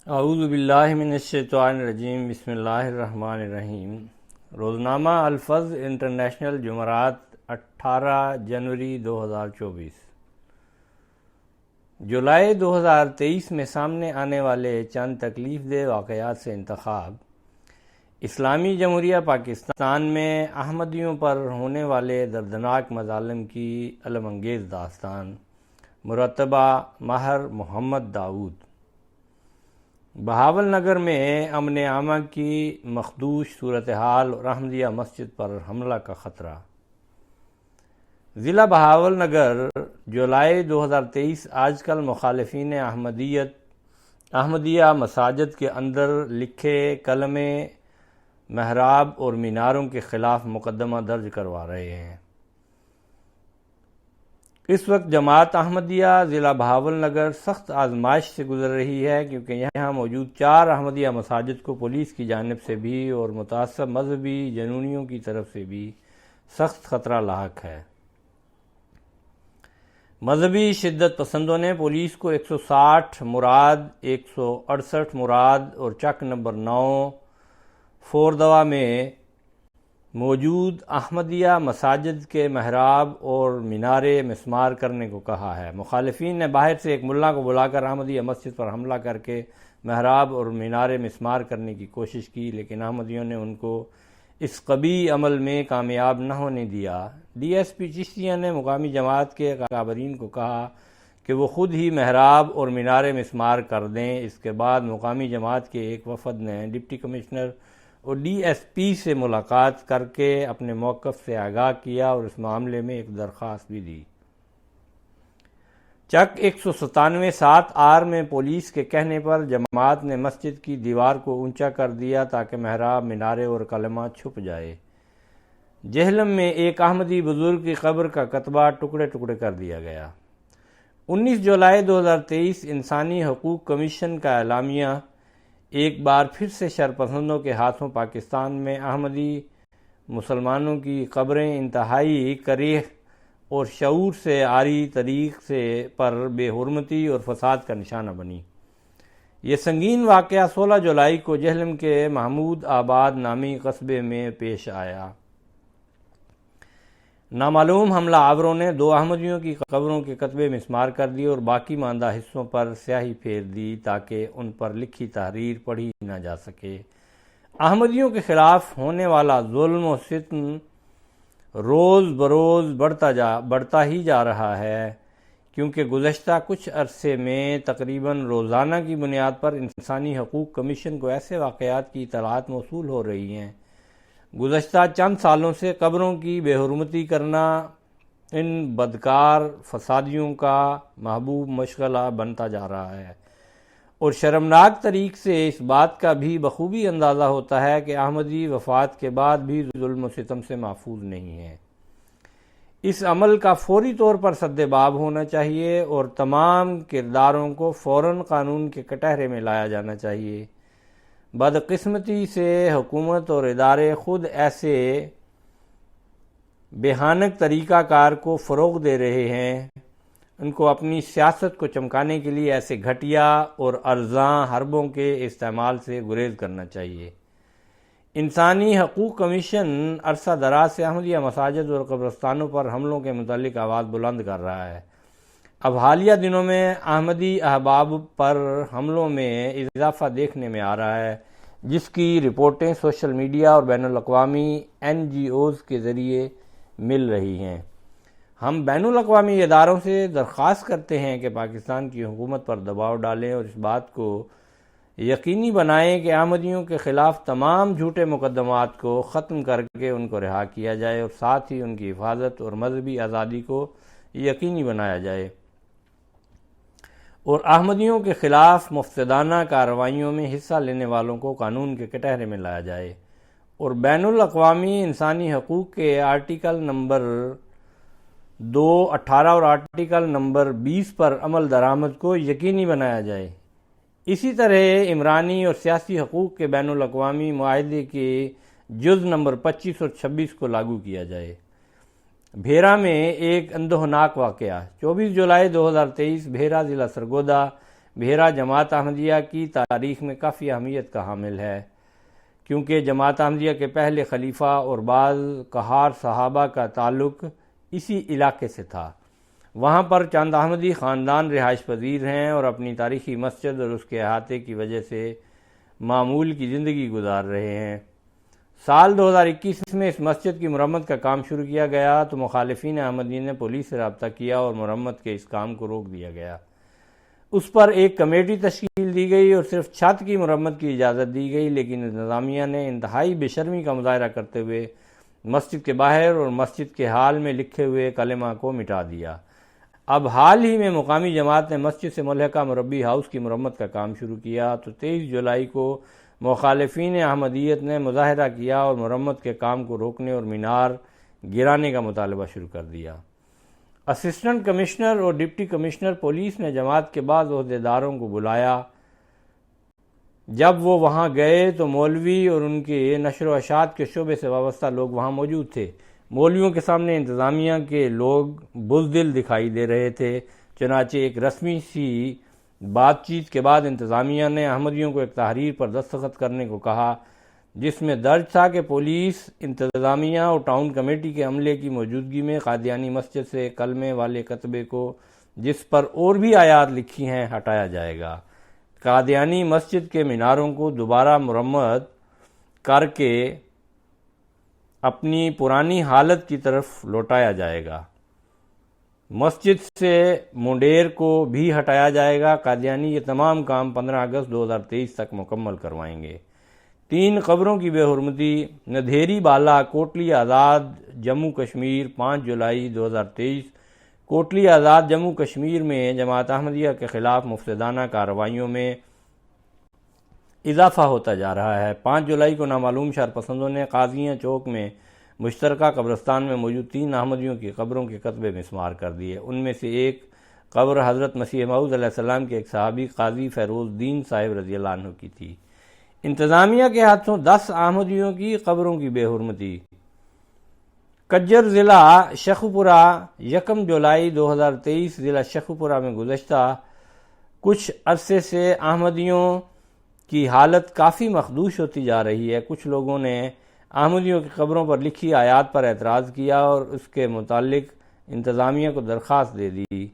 اعوذ باللہ من الشیطان الرجیم، بسم اللہ الرحمن الرحیم۔ روزنامہ الفظ انٹرنیشنل، جمعرات 18 جنوری 2024۔ جولائی 2023 میں سامنے آنے والے چند تکلیف دہ واقعات سے انتخاب۔ اسلامی جمہوریہ پاکستان میں احمدیوں پر ہونے والے دردناک مظالم کی الم انگیز داستان۔ مرتبہ ماہر محمد داؤد۔ بہاول نگر میں امن عامہ کی مخدوش صورتحال اور احمدیہ مسجد پر حملہ کا خطرہ۔ ضلع بہاول نگر، جولائی 2023۔ آج کل مخالفین احمدیہ مساجد کے اندر لکھے کلمے محراب اور میناروں کے خلاف مقدمہ درج کروا رہے ہیں۔ اس وقت جماعت احمدیہ ضلع بہاول نگر سخت آزمائش سے گزر رہی ہے، کیونکہ یہاں موجود 4 احمدیہ مساجد کو پولیس کی جانب سے بھی اور متعصب مذہبی جنونیوں کی طرف سے بھی سخت خطرہ لاحق ہے۔ مذہبی شدت پسندوں نے پولیس کو 160 مراد، 168 مراد اور چک نمبر 9 فوردوا میں موجود احمدیہ مساجد کے محراب اور مینارے مسمار کرنے کو کہا ہے۔ مخالفین نے باہر سے ایک ملا کو بلا کر احمدیہ مسجد پر حملہ کر کے محراب اور مینارے مسمار کرنے کی کوشش کی، لیکن احمدیوں نے ان کو اس قبیح عمل میں کامیاب نہ ہونے دیا۔ ڈی ایس پی چشتیہ نے مقامی جماعت کے اکابرین کو کہا کہ وہ خود ہی محراب اور مینارے مسمار کر دیں۔ اس کے بعد مقامی جماعت کے ایک وفد نے ڈپٹی کمشنر اور ڈی ایس پی سے ملاقات کر کے اپنے موقف سے آگاہ کیا اور اس معاملے میں ایک درخواست بھی دی۔ چک 197 7R میں پولیس کے کہنے پر جماعت نے مسجد کی دیوار کو اونچا کر دیا تاکہ محراب، مینارے اور کلمہ چھپ جائے۔ جہلم میں ایک احمدی بزرگ کی قبر کا کتبہ ٹکڑے ٹکڑے کر دیا گیا۔ 19 جولائی 2023 انسانی حقوق کمیشن کا اعلامیہ ایک بار پھر سے شرپسندوں کے ہاتھوں پاکستان میں احمدی مسلمانوں کی قبریں انتہائی کریہ اور شعور سے عاری طریق سے پر بے حرمتی اور فساد کا نشانہ بنی۔ یہ سنگین واقعہ 16 جولائی کو جہلم کے محمود آباد نامی قصبے میں پیش آیا۔ نامعلوم حملہ آوروں نے 2 احمدیوں کی قبروں کے کتبے مسمار کر دیے اور باقی ماندہ حصوں پر سیاہی پھیر دی تاکہ ان پر لکھی تحریر پڑھی نہ جا سکے۔ احمدیوں کے خلاف ہونے والا ظلم و ستم روز بروز بڑھتا ہی جا رہا ہے، کیونکہ گزشتہ کچھ عرصے میں تقریباً روزانہ کی بنیاد پر انسانی حقوق کمیشن کو ایسے واقعات کی اطلاعات موصول ہو رہی ہیں۔ گزشتہ چند سالوں سے قبروں کی بے حرمتی کرنا ان بدکار فسادیوں کا محبوب مشغلہ بنتا جا رہا ہے، اور شرمناک طریق سے اس بات کا بھی بخوبی اندازہ ہوتا ہے کہ احمدی وفات کے بعد بھی ظلم و ستم سے محفوظ نہیں ہے۔ اس عمل کا فوری طور پر سد باب ہونا چاہیے اور تمام کرداروں کو فوراً قانون کے کٹہرے میں لایا جانا چاہیے۔ بدقسمتی سے حکومت اور ادارے خود ایسے بھیانک طریقہ کار کو فروغ دے رہے ہیں۔ ان کو اپنی سیاست کو چمکانے کے لیے ایسے گھٹیا اور ارزاں حربوں کے استعمال سے گریز کرنا چاہیے۔ انسانی حقوق کمیشن عرصہ دراز سے احمدیہ مساجد اور قبرستانوں پر حملوں کے متعلق آواز بلند کر رہا ہے۔ اب حالیہ دنوں میں احمدی احباب پر حملوں میں اضافہ دیکھنے میں آ رہا ہے، جس کی رپورٹیں سوشل میڈیا اور بین الاقوامی NGOs کے ذریعے مل رہی ہیں۔ ہم بین الاقوامی اداروں سے درخواست کرتے ہیں کہ پاکستان کی حکومت پر دباؤ ڈالیں اور اس بات کو یقینی بنائیں کہ احمدیوں کے خلاف تمام جھوٹے مقدمات کو ختم کر کے ان کو رہا کیا جائے اور ساتھ ہی ان کی حفاظت اور مذہبی آزادی کو یقینی بنایا جائے، اور احمدیوں کے خلاف مفسدانہ کارروائیوں میں حصہ لینے والوں کو قانون کے کٹہرے میں لایا جائے، اور بین الاقوامی انسانی حقوق کے آرٹیکل نمبر 2، 18 اور آرٹیکل نمبر 20 پر عمل درآمد کو یقینی بنایا جائے۔ اسی طرح عمرانی اور سیاسی حقوق کے بین الاقوامی معاہدے کے جز نمبر 25 اور 26 کو لاگو کیا جائے۔ بھیرا میں ایک اندوہناک واقعہ۔ 24 جولائی 2023 بھیرا ضلع سرگودا بحیرہ جماعت احمدیہ کی تاریخ میں کافی اہمیت کا حامل ہے، کیونکہ جماعت احمدیہ کے پہلے خلیفہ اور بعض قہار صحابہ کا تعلق اسی علاقے سے تھا۔ وہاں پر چند احمدی خاندان رہائش پذیر ہیں اور اپنی تاریخی مسجد اور اس کے احاطے کی وجہ سے معمول کی زندگی گزار رہے ہیں۔ سال 2021 میں اس مسجد کی مرمت کا کام شروع کیا گیا تو مخالفین احمدیہ نے پولیس سے رابطہ کیا اور مرمت کے اس کام کو روک دیا گیا۔ اس پر ایک کمیٹی تشکیل دی گئی اور صرف چھت کی مرمت کی اجازت دی گئی، لیکن انتظامیہ نے انتہائی بے شرمی کا مظاہرہ کرتے ہوئے مسجد کے باہر اور مسجد کے ہال میں لکھے ہوئے کلمہ کو مٹا دیا۔ اب حال ہی میں مقامی جماعت نے مسجد سے ملحقہ مربی ہاؤس کی مرمت کا کام شروع کیا تو 23 جولائی کو مخالفین احمدیت نے مظاہرہ کیا اور مرمت کے کام کو روکنے اور مینار گرانے کا مطالبہ شروع کر دیا۔ اسسٹنٹ کمشنر اور ڈپٹی کمشنر پولیس نے جماعت کے بعض عہدیداروں کو بلایا۔ جب وہ وہاں گئے تو مولوی اور ان کے نشر و اشاعت کے شعبے سے وابستہ لوگ وہاں موجود تھے۔ مولویوں کے سامنے انتظامیہ کے لوگ بزدل دکھائی دے رہے تھے، چنانچہ ایک رسمی سی بات چیت کے بعد انتظامیہ نے احمدیوں کو ایک تحریر پر دستخط کرنے کو کہا، جس میں درج تھا کہ پولیس، انتظامیہ اور ٹاؤن کمیٹی کے عملے کی موجودگی میں قادیانی مسجد سے کلمے والے کتبے کو، جس پر اور بھی آیات لکھی ہیں، ہٹایا جائے گا۔ قادیانی مسجد کے میناروں کو دوبارہ مرمت کر کے اپنی پرانی حالت کی طرف لوٹایا جائے گا۔ مسجد سے منڈیر کو بھی ہٹایا جائے گا۔ قادیانی یہ تمام کام 15 اگست 2023 تک مکمل کروائیں گے۔ 3 قبروں کی بے حرمتی: ندھیری بالا، کوٹلی آزاد، جموں کشمیر، 5 جولائی 2023۔ کوٹلی آزاد جموں کشمیر میں جماعت احمدیہ کے خلاف مفسدانہ کارروائیوں میں اضافہ ہوتا جا رہا ہے۔ 5 جولائی کو نامعلوم شرپسندوں نے قاضیاں چوک میں مشترکہ قبرستان میں موجود 3 احمدیوں کی قبروں کے کتبے مسمار کر دیے۔ ان میں سے ایک قبر حضرت مسیح موعود علیہ السلام کے ایک صحابی قاضی فیروز الدین صاحب رضی اللہ عنہ کی تھی۔ انتظامیہ کے ہاتھوں 10 احمدیوں کی قبروں کی بے حرمتی: کجر ضلع شیخوپورہ، 1 جولائی 2023۔ ضلع شیخوپورہ میں گزشتہ کچھ عرصے سے احمدیوں کی حالت کافی مخدوش ہوتی جا رہی ہے۔ کچھ لوگوں نے احمدیوں کی قبروں پر لکھی آیات پر اعتراض کیا اور اس کے متعلق انتظامیہ کو درخواست دے دی۔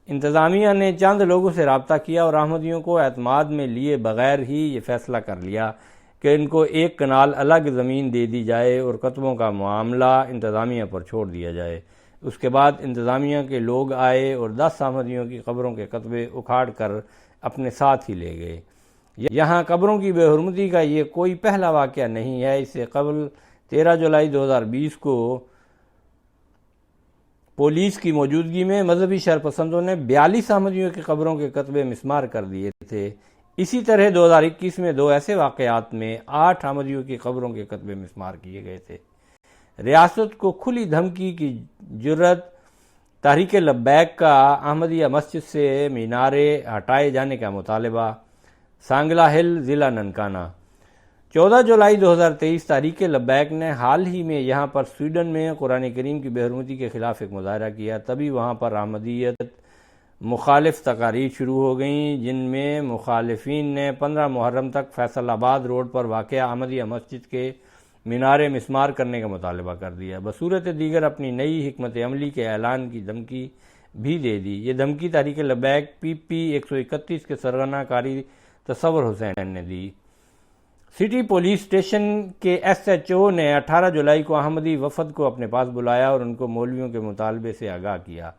انتظامیہ نے چند لوگوں سے رابطہ کیا اور احمدیوں کو اعتماد میں لیے بغیر ہی یہ فیصلہ کر لیا کہ ان کو 1 کنال الگ زمین دے دی جائے اور کتبوں کا معاملہ انتظامیہ پر چھوڑ دیا جائے۔ اس کے بعد انتظامیہ کے لوگ آئے اور 10 احمدیوں کی قبروں کے کتبے اکھاڑ کر اپنے ساتھ ہی لے گئے۔ یہاں قبروں کی بے حرمتی کا یہ کوئی پہلا واقعہ نہیں ہے۔ اس سے قبل 13 جولائی 2020 کو پولیس کی موجودگی میں مذہبی شرپسندوں نے 42 احمدیوں کی قبروں کے کتبے مسمار کر دیے تھے۔ اسی طرح 2021 میں 2 ایسے واقعات میں 8 احمدیوں کی قبروں کے کتبے مسمار کیے گئے تھے۔ ریاست کو کھلی دھمکی کی جرت: تحریک لبیک کا احمدیہ مسجد سے مینارے ہٹائے جانے کا مطالبہ۔ سانگلہ ہل، ضلع ننکانہ، 14 جولائی 2023۔ تحریک لبیک نے حال ہی میں یہاں پر سویڈن میں قرآن کریم کی بے حرمتی کے خلاف ایک مظاہرہ کیا۔ تبھی وہاں پر احمدیت مخالف تقاریر شروع ہو گئیں، جن میں مخالفین نے 15 محرم تک فیصل آباد روڈ پر واقع احمدیہ مسجد کے مینارے مسمار کرنے کا مطالبہ کر دیا۔ بصورت دیگر اپنی نئی حکمت عملی کے اعلان کی دھمکی بھی دے دی۔ یہ دھمکی تحریک لبیک PP 131 کے سرغنہ کاری تصور حسین نے دی۔ سٹی پولیس اسٹیشن کے SHO نے 18 جولائی کو احمدی وفد کو اپنے پاس بلایا اور ان کو مولویوں کے مطالبے سے آگاہ کیا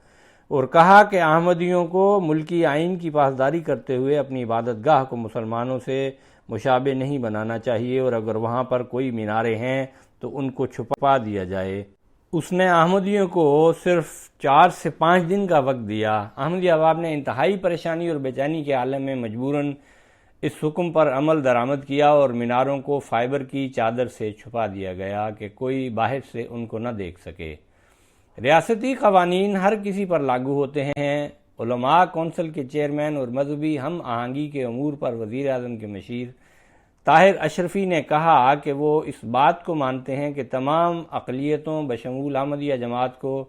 اور کہا کہ احمدیوں کو ملکی آئین کی پاسداری کرتے ہوئے اپنی عبادت گاہ کو مسلمانوں سے مشابہ نہیں بنانا چاہیے اور اگر وہاں پر کوئی مینارے ہیں تو ان کو چھپا دیا جائے۔ اس نے احمدیوں کو صرف 4 سے 5 دن کا وقت دیا۔ احمدی عوام نے انتہائی پریشانی اور بے چینی کے عالم میں مجبوراً اس حکم پر عمل درآمد کیا اور میناروں کو فائبر کی چادر سے چھپا دیا گیا کہ کوئی باہر سے ان کو نہ دیکھ سکے۔ ریاستی قوانین ہر کسی پر لاگو ہوتے ہیں۔ علماء کونسل کے چیئرمین اور مذہبی ہم آہنگی کے امور پر وزیر اعظم کے مشیر طاہر اشرفی نے کہا کہ وہ اس بات کو مانتے ہیں کہ تمام اقلیتوں بشمول احمدیہ جماعت کو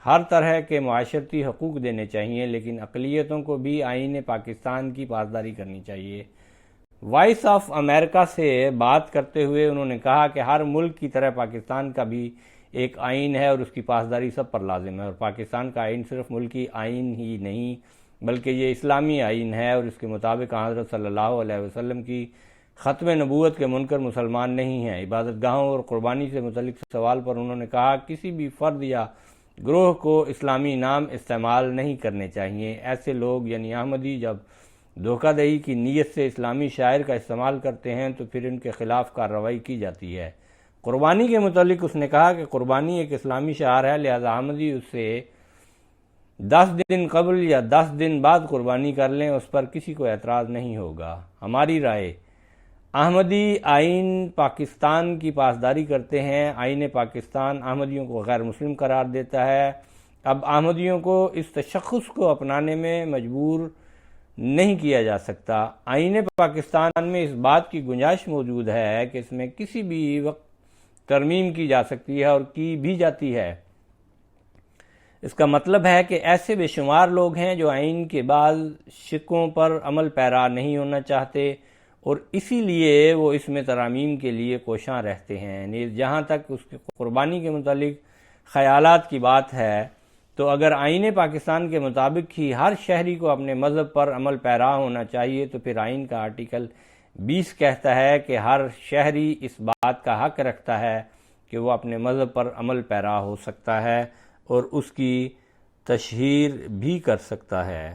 ہر طرح کے معاشرتی حقوق دینے چاہیے، لیکن اقلیتوں کو بھی آئین پاکستان کی پاسداری کرنی چاہیے۔ وائس آف امریکہ سے بات کرتے ہوئے انہوں نے کہا کہ ہر ملک کی طرح پاکستان کا بھی ایک آئین ہے اور اس کی پاسداری سب پر لازم ہے، اور پاکستان کا آئین صرف ملکی آئین ہی نہیں بلکہ یہ اسلامی آئین ہے، اور اس کے مطابق حضرت صلی اللہ علیہ وسلم کی ختم نبوت کے منکر مسلمان نہیں ہیں۔ عبادت گاہوں اور قربانی سے متعلق سوال پر انہوں نے کہا کسی بھی فرد یا گروہ کو اسلامی نام استعمال نہیں کرنے چاہیے۔ ایسے لوگ یعنی احمدی جب دھوکہ دہی کی نیت سے اسلامی شاعر کا استعمال کرتے ہیں تو پھر ان کے خلاف کارروائی کی جاتی ہے۔ قربانی کے متعلق اس نے کہا کہ قربانی ایک اسلامی شعار ہے، لہذا احمدی اس سے 10 دن قبل یا 10 دن بعد قربانی کر لیں، اس پر کسی کو اعتراض نہیں ہوگا۔ ہماری رائے: احمدی آئین پاکستان کی پاسداری کرتے ہیں۔ آئین پاکستان احمدیوں کو غیر مسلم قرار دیتا ہے۔ اب احمدیوں کو اس تشخص کو اپنانے میں مجبور نہیں کیا جا سکتا۔ آئین پاکستان میں اس بات کی گنجائش موجود ہے کہ اس میں کسی بھی وقت ترمیم کی جا سکتی ہے اور کی بھی جاتی ہے۔ اس کا مطلب ہے کہ ایسے بے شمار لوگ ہیں جو آئین کے بعض شقوں پر عمل پیرا نہیں ہونا چاہتے اور اسی لیے وہ اس میں ترامیم کے لیے کوشاں رہتے ہیں۔ نیز جہاں تک اس کی قربانی کے متعلق خیالات کی بات ہے تو اگر آئین پاکستان کے مطابق ہی ہر شہری کو اپنے مذہب پر عمل پیرا ہونا چاہیے تو پھر آئین کا آرٹیکل 20 کہتا ہے کہ ہر شہری اس بات کا حق رکھتا ہے کہ وہ اپنے مذہب پر عمل پیرا ہو سکتا ہے اور اس کی تشہیر بھی کر سکتا ہے۔